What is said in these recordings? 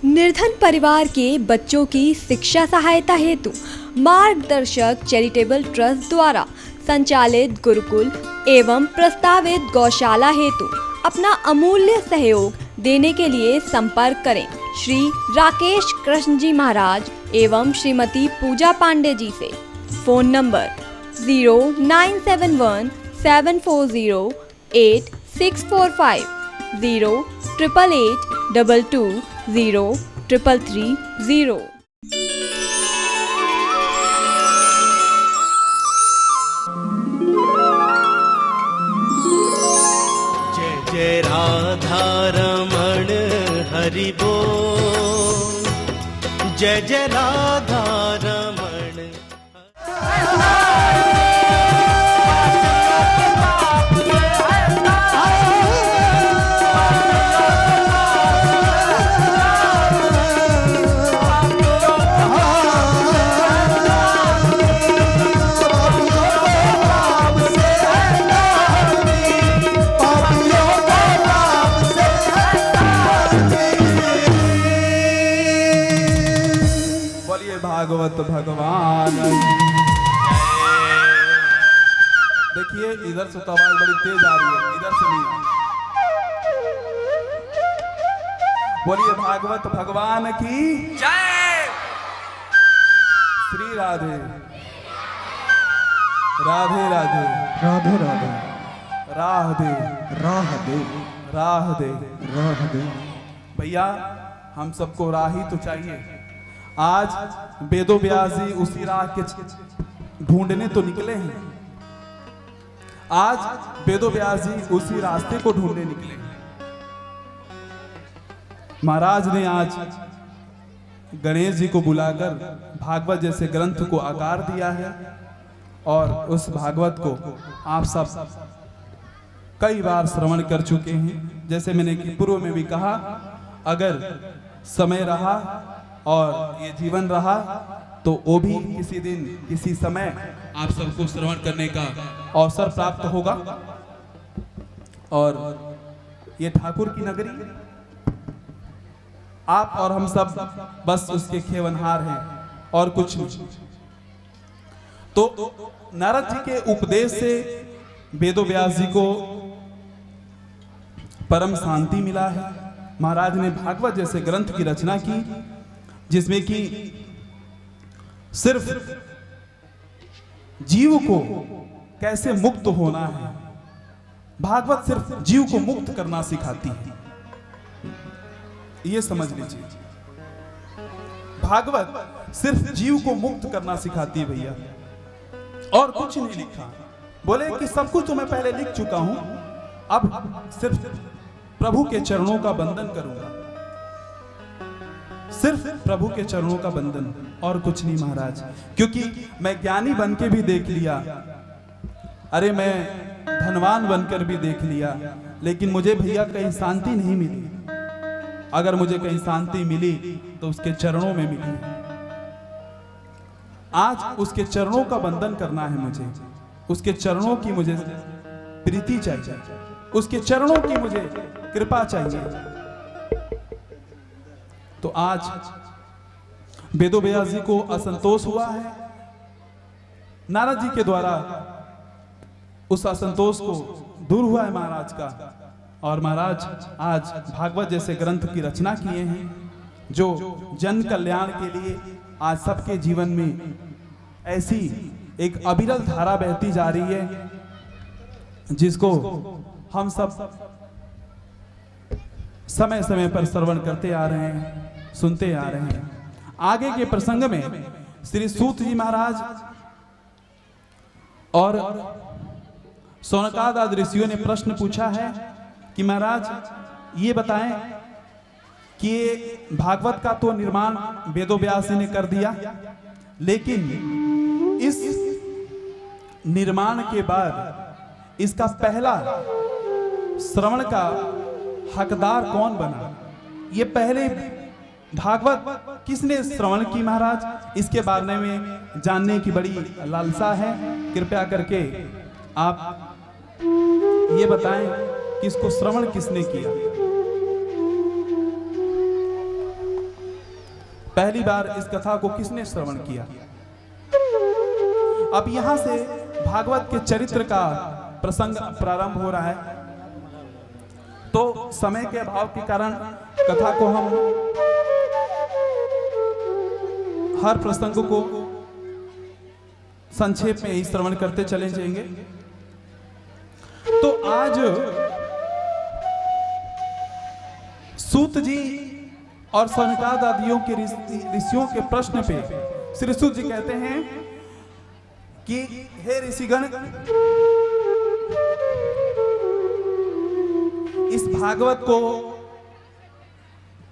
निर्धन परिवार के बच्चों की शिक्षा सहायता हेतु मार्गदर्शक चैरिटेबल ट्रस्ट द्वारा संचालित गुरुकुल एवं प्रस्तावित गौशाला हेतु अपना अमूल्य सहयोग देने के लिए संपर्क करें श्री राकेश कृष्ण जी महाराज एवं श्रीमती पूजा पांडे जी से। Phone number 097174084645 08882203330। जय जय राधा रमण हरि बोल, जय जय राधा रमण। भागवत भगवान। देखिए इधर से तो आवाज बड़ी तेज आ रही है, इधर से नहीं। बोलिए भागवत भगवान की जय। श्री राधे राधे राधे राधे राधे राधे राधे राधे राधे। भैया हम सबको राह ही तो चाहिए। आज वेदो व्यास जी उसी राह के ढूंढने तो निकले हैं। आज वेदो व्यास जी उसी रास्ते को ढूंढने निकले हैं। महाराज ने आज गणेश जी को बुलाकर भागवत जैसे ग्रंथ को आकार दिया है और उस भागवत को आप सब कई बार श्रवण कर चुके हैं। जैसे मैंने पूर्व में भी कहा, अगर समय रहा और ये जीवन रहा तो वो भी किसी दिन किसी समय आप सबको श्रवण करने का अवसर प्राप्त होगा। और ये ठाकुर की नगरी, आप और हम सब बस उसके खेवनहार हैं और कुछ नहीं। तो नारद जी के उपदेश से वेदो व्यास जी को परम शांति मिला है। महाराज ने भागवत जैसे ग्रंथ की रचना की जिसमें कि सिर्फ जीव को कैसे मुक्त होना है। भागवत सिर्फ जीव को मुक्त करना सिखाती है, ये समझ लीजिए। भागवत सिर्फ जीव को मुक्त करना सिखाती है भैया, और कुछ नहीं लिखा। बोले कि सब कुछ तो मैं पहले लिख चुका हूं, अब सिर्फ प्रभु के चरणों का बंधन करूंगा, सिर्फ प्रभु के चरणों का बंधन और कुछ नहीं महाराज। क्योंकि मैं ज्ञानी बन के भी देख लिया, अरे मैं धनवान बनकर भी देख लिया, लेकिन मुझे भैया कहीं शांति नहीं मिली। अगर मुझे कहीं शांति मिली तो उसके चरणों में मिली। आज उसके चरणों का बंधन करना है मुझे, उसके चरणों की मुझे प्रीति चाहिए, उसके चरणों की मुझे कृपा चाहिए। तो आज वेदो व्यास जी को असंतोष हुआ है नारद जी के द्वारा, उस असंतोष को दूर हुआ है महाराज का। और महाराज आज भागवत जैसे ग्रंथ की रचना किए हैं जो जन कल्याण के लिए आज सबके जीवन में ऐसी एक अविरल धारा बहती जा रही है जिसको हम सब समय समय पर श्रवण करते आ रहे हैं, सुनते आ रहे हैं। आगे के प्रसंग में श्री सूत जी महाराज और सौनकाद आदि ऋषियों ने प्रश्न पूछा है कि महाराज ये बताएं कि भागवत का तो निर्माण वेदो व्यास जी ने कर दिया, लेकिन इस निर्माण के बाद इसका पहला श्रवण का हकदार कौन बना? ये पहले भागवत किसने श्रवण की महाराज? इसके बारे में जानने की बड़ी लालसा है। कृपया करके आप ये बताएं कि इसको श्रवण किसने किया। पहली बार इस कथा को किसने श्रवण किया? अब यहां से भागवत के चरित्र का प्रसंग प्रारंभ हो रहा है। तो समय के अभाव के कारण कथा को हम हर प्रसंग को संक्षेप में ही श्रवण करते चले जाएंगे। तो आज सूत जी और सनकाद आदियों के ऋषियों के प्रश्न पे श्री सूत जी कहते हैं कि हे ऋषिगण, इस भागवत को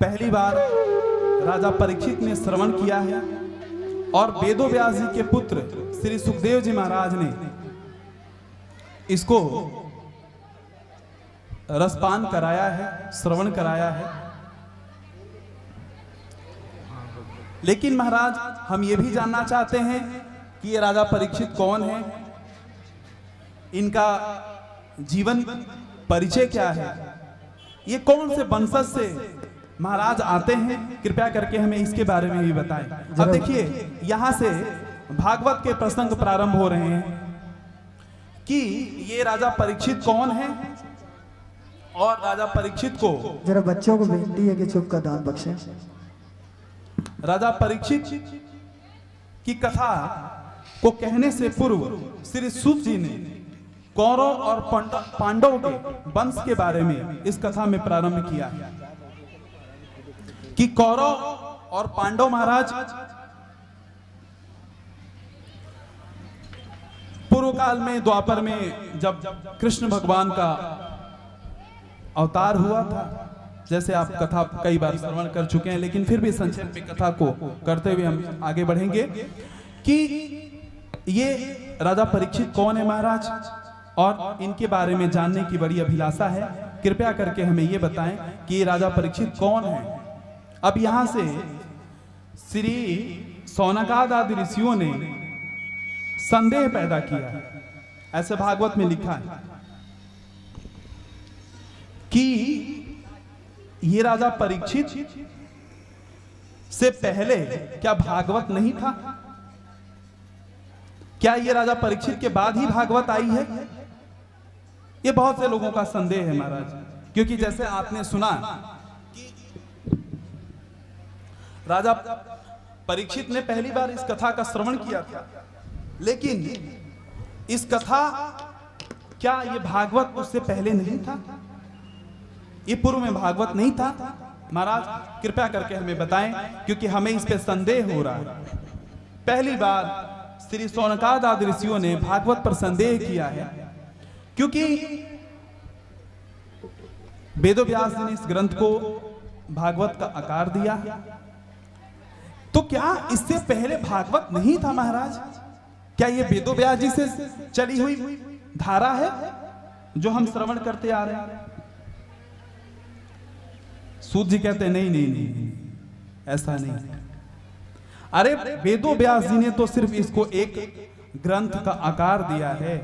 पहली बार राजा परीक्षित ने श्रवण किया है और वेदोव्यास जी के पुत्र श्री सुखदेव जी महाराज ने इसको रसपान कराया है, श्रवण कराया है। लेकिन महाराज, हम ये भी जानना चाहते हैं कि ये राजा परीक्षित कौन है, इनका जीवन परिचय क्या है, ये कौन से वंशज से महाराज आते हैं, कृपया करके हमें इसके बारे में भी बताएं। अब देखिए, यहां से भागवत के प्रसंग प्रारंभ हो रहे हैं कि ये राजा परीक्षित कौन है और राजा परीक्षित को, जरा बच्चों को विनती है कि चुप का दान बख्शें। राजा परीक्षित की कथा को कहने से पूर्व श्री सूत जी ने कौरव और पांडव के वंश के बारे में इस कथा में प्रारंभ किया कि कौरव और पांडव महाराज पूर्व काल में, द्वापर में, जब कृष्ण भगवान का अवतार हुआ था, जैसे आप कथा कई बार श्रवण कर चुके हैं, लेकिन फिर भी संक्षेप में कथा को करते हुए हम आगे बढ़ेंगे कि ये राजा परीक्षित कौन है महाराज, और इनके बारे में जानने की बड़ी अभिलाषा है। कृपया करके हमें ये बताएं कि ये राजा परीक्षित कौन है। अब यहां से श्री सौनकाद आदि ऋषियों ने संदेह पैदा किया है, ऐसे भागवत में लिखा है कि ये राजा परीक्षित से पहले क्या भागवत नहीं था? क्या ये राजा परीक्षित के बाद ही भागवत आई है? ये बहुत से लोगों का संदेह है महाराज, क्योंकि जैसे आपने सुना कि राजा परीक्षित ने पहली बार इस कथा का श्रवण किया था, लेकिन इस कथा, क्या ये भागवत उससे पहले नहीं था? ये पूर्व में भागवत नहीं था? महाराज कृपया करके हमें बताएं, क्योंकि हमें इस पे संदेह हो रहा है। पहली बार श्री सौनकाद आदि ऋषियों ने भागवत पर संदेह किया है, क्योंकि वेदोव्यास जी ने इस ग्रंथ को भागवत का आकार दिया। तो क्या इससे पहले भागवत नहीं था महाराज? क्या ये वेदोव्यास जी से चली हुई धारा है जो हम श्रवण करते आ रहे हैं? सूत जी कहते नहीं नहीं नहीं, ऐसा नहीं। अरे वेदोव्यास जी ने तो सिर्फ इसको एक ग्रंथ का आकार दिया है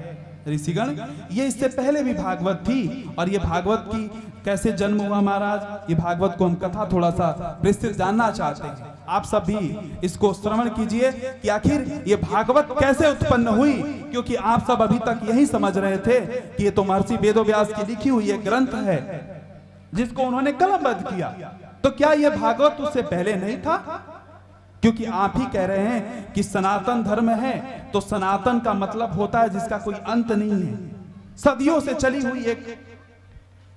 ऋषिगण। ये इससे पहले भी भागवत थी, और ये भागवत की कैसे जन्म हुआ महाराज, ये भागवत को हम कथा थोड़ा सा विस्तृत जानना चाहते हैं। आप सब भी इसको श्रवण कीजिए कि आखिर ये भागवत कैसे उत्पन्न हुई, क्योंकि आप सब अभी तक यही समझ रहे थे कि ये तो महर्षि वेदोव्यास की लिखी हुई एक ग्रंथ है जिसको उन्होंने कलमबद्ध किया। तो क्या ये भागवत उससे पहले नहीं था? क्योंकि आप ही कह रहे हैं कि सनातन धर्म है, तो सनातन का मतलब होता है जिसका कोई अंत नहीं है, सदियों से चली हुई एक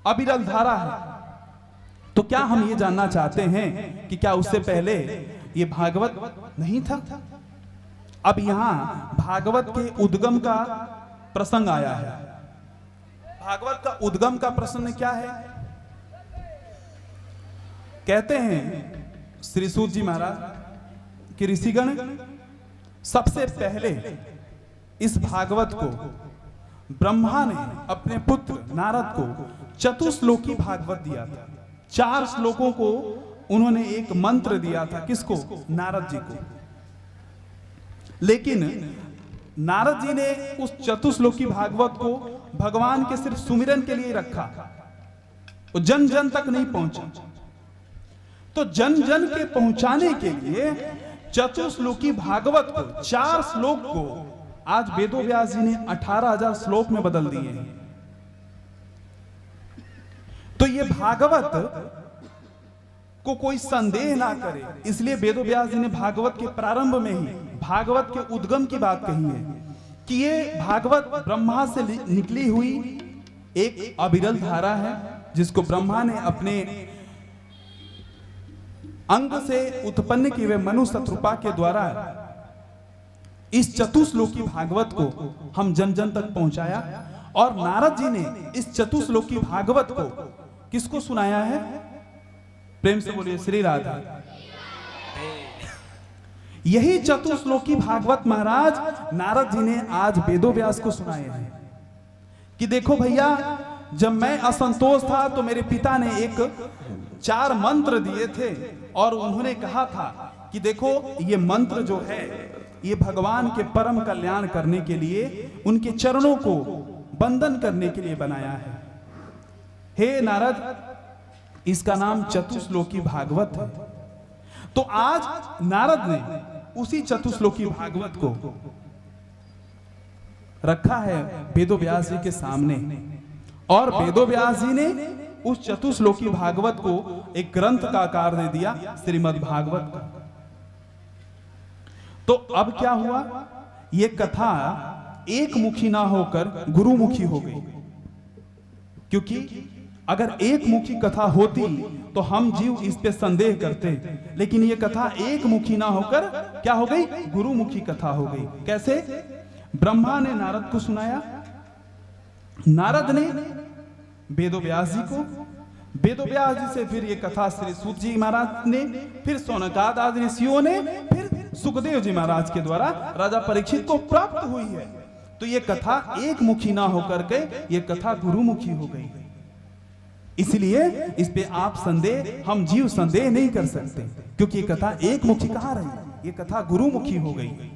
अविरल धारा है। तो क्या हम ये जानना चाहते हैं कि क्या उससे पहले ये भागवत नहीं था? अब यहां भागवत के उद्गम का प्रसंग आया है। भागवत का उद्गम का प्रसंग क्या है? कहते हैं श्री सूत जी महाराज कि ऋषिगण, सबसे पहले इस भागवत को ब्रह्मा ने अपने पुत्र नारद को चतुश्लोकी भागवत दिया था। 4 श्लोकों को उन्होंने एक मंत्र दिया था। किसको? नारद जी को। लेकिन नारद जी ने उस चतुश्लोकी भागवत को भगवान के सिर्फ सुमिरन के लिए रखा, वो जन जन तक नहीं पहुंचा। तो जन जन के पहुंचाने के लिए चतुश्लोकी भागवत को 4 श्लोक को आज वेदो व्यास जी ने 18,000 श्लोक में बदल दिए हैं। तो ये भागवत को कोई संदेह ना करे, इसलिए वेदो व्यास जी ने भागवत के प्रारंभ में ही भागवत के उद्गम की बात कही है कि ये भागवत ब्रह्मा से निकली हुई एक अविरल धारा है, जिसको ब्रह्मा ने अपने अंग से उत्पन्न किए हुए मनु शत्रुपा के द्वारा इस चतुश्लोकी भागवत को हम जन जन तक पहुंचाया। और नारद जी ने इस चतुश्लोकी भागवत को किसको सुनाया है? प्रेम से बोलिए श्री राधा। यही चतुश्लोकी भागवत महाराज नारद जी ने आज वेदो व्यास को सुनाए हैं कि देखो भैया, जब मैं असंतोष था तो मेरे पिता ने एक 4 मंत्र दिए थे और उन्होंने कहा था कि देखो ये मंत्र जो है ये भगवान के परम कल्याण करने के लिए, उनके चरणों को वंदन करने के लिए बनाया है। हे नारद, इसका नाम चतुश्लोकी भागवत है। तो आज नारद ने उसी चतुश्लोकी भागवत को रखा है वेदो व्यास जी के सामने, और वेदो व्यास जी ने उस चतुश्लोकी भागवत को एक ग्रंथ का आकार दे दिया, श्रीमद् भागवत का। तो अब क्या हुआ? ये कथा एक मुखी ना होकर गुरुमुखी हो गई, क्योंकि अगर एक मुखी कथा होती तो हम जीव इस पे संदेह करते, लेकिन ये कथा एक मुखी ना होकर क्या हो गई? गुरुमुखी कथा हो गई। कैसे? ब्रह्मा ने नारद को सुनाया, नारद ने वेदो व्यास जी को, वेदो व्यास जी से फिर ये कथा श्री सूत जी महाराज ने, फिर सौनकाद आदि ऋषियों ने, फिर सुखदेव जी महाराज के द्वारा राजा परीक्षित को प्राप्त हुई है। तो ये कथा एक मुखी ना होकर के ये कथा गुरुमुखी हो गई। इसलिए इस पे आप संदेह, हम जीव संदेह नहीं कर सकते, क्योंकि ये कथा एक मुखी कहाँ रही, ये कथा गुरुमुखी हो गई।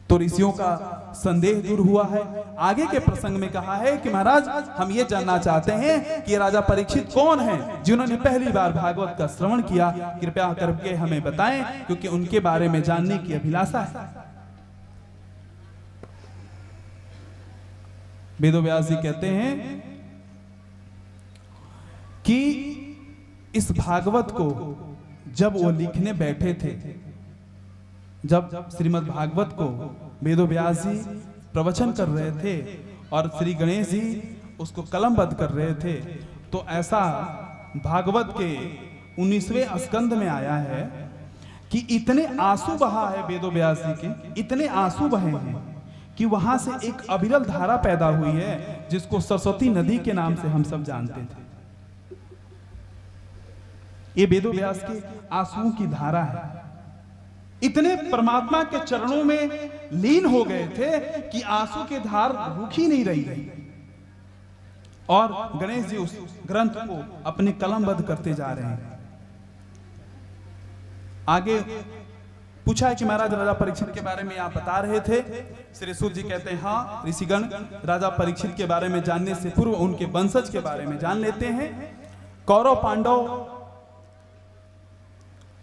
तो ऋषियों का संदेह दूर हुआ है। आगे के प्रसंग में कहा है कि महाराज, हम ये जानना चाहते हैं कि राजा परीक्षित कौन हैं जिन्होंने पहली बार भागवत का श्रवण किया, कृपया करके हमें बताएं, क्योंकि उनके बारे में जानने की अभिलाषा है। वेदो व्यास जी कहते हैं कि इस भागवत को जब वो लिखने बैठे थे, जब श्रीमद् भागवत को वेदो व्यास जी प्रवचन कर रहे थे और श्री गणेश जी उसको कलमबद्ध कर रहे थे, तो ऐसा भागवत के 19वें स्कंद में आया है कि इतने आंसू बहा है वेदो व्यास जी के, इतने आंसू बहे हैं कि वहां से एक अविरल धारा पैदा हुई है, जिसको सरस्वती नदी के नाम से हम सब जानते थे। ये वेदो व्यास के आंसुओं की धारा है। इतने परमात्मा के चरणों में लीन हो गए थे कि आंसू की धार रुक ही नहीं रही, और गणेश जी उस ग्रंथ को अपने कलमबद्ध करते जा रहे हैं। आगे पूछा है कि महाराज राजा परीक्षित के बारे में आप बता रहे थे। श्री सूत जी कहते हैं, हाँ ऋषिगण, राजा परीक्षित के बारे में जानने से पूर्व उनके वंशज के बारे में जान लेते हैं। कौरव पांडव,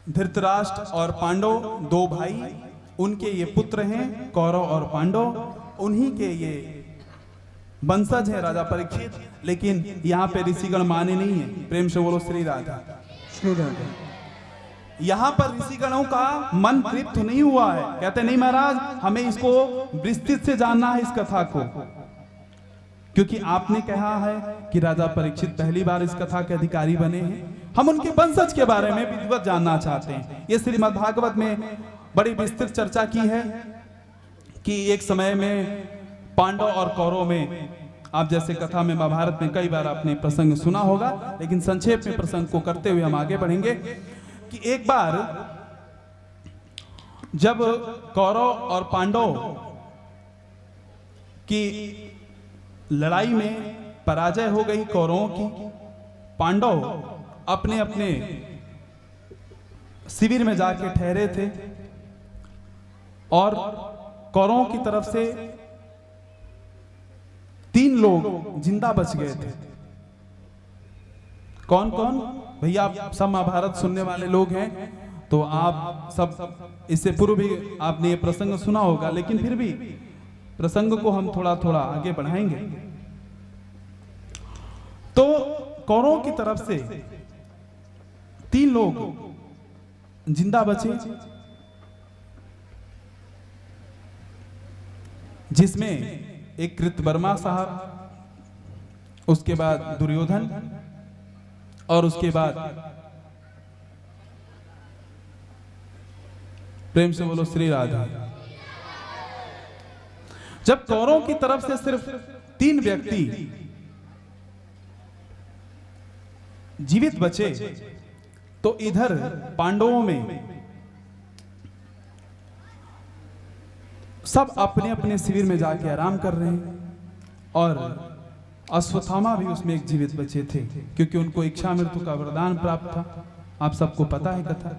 धृतराष्ट्र और पांडव 2 भाई, उनके ये पुत्र हैं कौरव और पांडव, उन्हीं के ये वंशज है राजा परीक्षित। लेकिन यहाँ पे ऋषिगण माने नहीं है। प्रेम से बोलो श्री राधा। श्री राधा। यहाँ पर ऋषिगणों का मन तृप्त नहीं हुआ है, कहते नहीं महाराज, हमें इसको विस्तृत से जानना है इस कथा को, क्योंकि आपने कहा है कि राजा परीक्षित पहली बार इस कथा के अधिकारी बने हैं, हम उनके वंशज के बारे में विधिवत जानना चाहते हैं। ये श्रीमद् भागवत में बड़ी विस्तृत चर्चा की है कि एक समय में पांडव और कौरव में, आप जैसे कथा में महाभारत में कई बार आपने प्रसंग सुना होगा, लेकिन संक्षेप में प्रसंग को करते हुए हम आगे बढ़ेंगे कि एक बार जब कौरव और पांडव की लड़ाई में पराजय हो गई कौरवों की, पांडव अपने अपने शिविर में जाके ठहरे थे और कौरवों की तरफ से 3 लोग जिंदा बच गए थे। कौन कौन? भैया आप सब महाभारत सुनने वाले लोग हैं, तो आप सब इससे पूर्व भी आपने ये प्रसंग सुना होगा, लेकिन फिर भी प्रसंग को हम थोड़ा थोड़ा आगे बढ़ाएंगे। तो कौरवों की तरफ से 3 लोग जिंदा बचे, जिसमें एक कृतवर्मा साहब, उसके बाद दुर्योधन और उसके बाद प्रेम से बोलो श्री राधा। जब कौरवों की तरफ से सिर्फ 3 व्यक्ति जीवित बचे, तो इधर पांडवों में सब अपने अपने शिविर में जाके आराम कर रहे हैं, और अश्वत्थामा भी उसमें एक जीवित बचे थे, क्योंकि उनको इच्छा मृत्यु का वरदान प्राप्त था। आप सबको पता है कथा।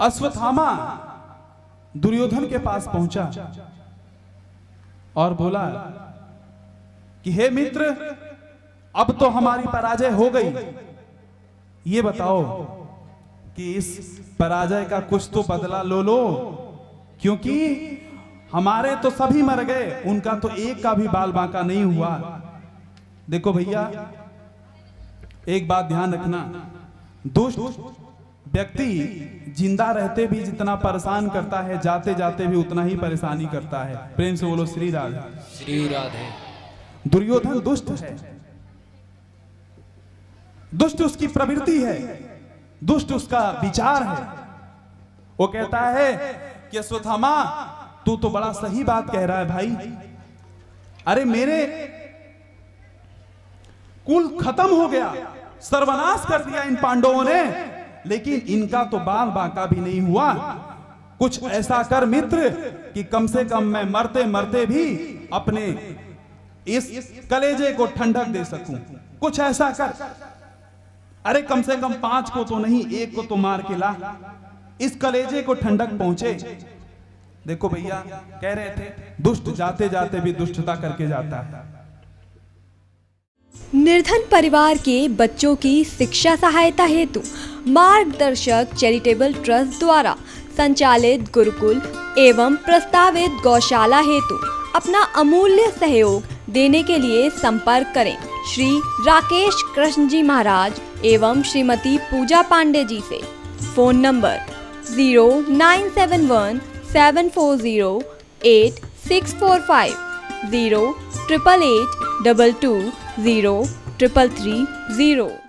अश्वत्थामा दुर्योधन के पास पहुंचा और बोला कि हे मित्र, अब तो हमारी पराजय हो गई, ये बताओ कि इस पराजय का कुछ तो बदला लो, क्योंकि हमारे तो सभी मर गए, उनका तो एक का भी बाल बांका नहीं हुआ। देखो भैया, एक बात ध्यान रखना, दुष्ट व्यक्ति जिंदा रहते भी जितना परेशान करता है, जाते जाते भी उतना ही परेशानी करता है। प्रेम से बोलो श्री राधे। श्री राधे। दुर्योधन दुष्ट है, दुष्ट उसकी प्रवृत्ति है, दुष्ट उसका विचार है। वो कहता है कि अश्वत्थामा, तू तो बड़ा सही बात कह रहा है भाई। अरे मेरे कुल खत्म हो गया, सर्वनाश कर दिया इन पांडवों ने, लेकिन इनका तो बाल बांका भी नहीं हुआ। कुछ ऐसा कर मित्र कि कम से कम मैं मरते मरते भी अपने इस कलेजे को ठंडक दे सकूं। कुछ ऐसा कर, अरे कम से कम 5 को तो नहीं, 1 को तो मार के ला, इस कलेजे को ठंडक पहुंचे। देखो भैया, कह रहे थे दुष्ट जाते जाते भी दुष्टता करके जाता है। निर्धन परिवार के बच्चों की शिक्षा सहायता हेतु मार्गदर्शक चैरिटेबल ट्रस्ट द्वारा संचालित गुरुकुल एवं प्रस्तावित गौशाला हेतु अपना अमूल्य सहयोग देने के लिए संपर्क करें श्री राकेश कृष्ण जी महाराज एवं श्रीमती पूजा पांडे जी से। Phone number 0971 740 8645 0888220 33330।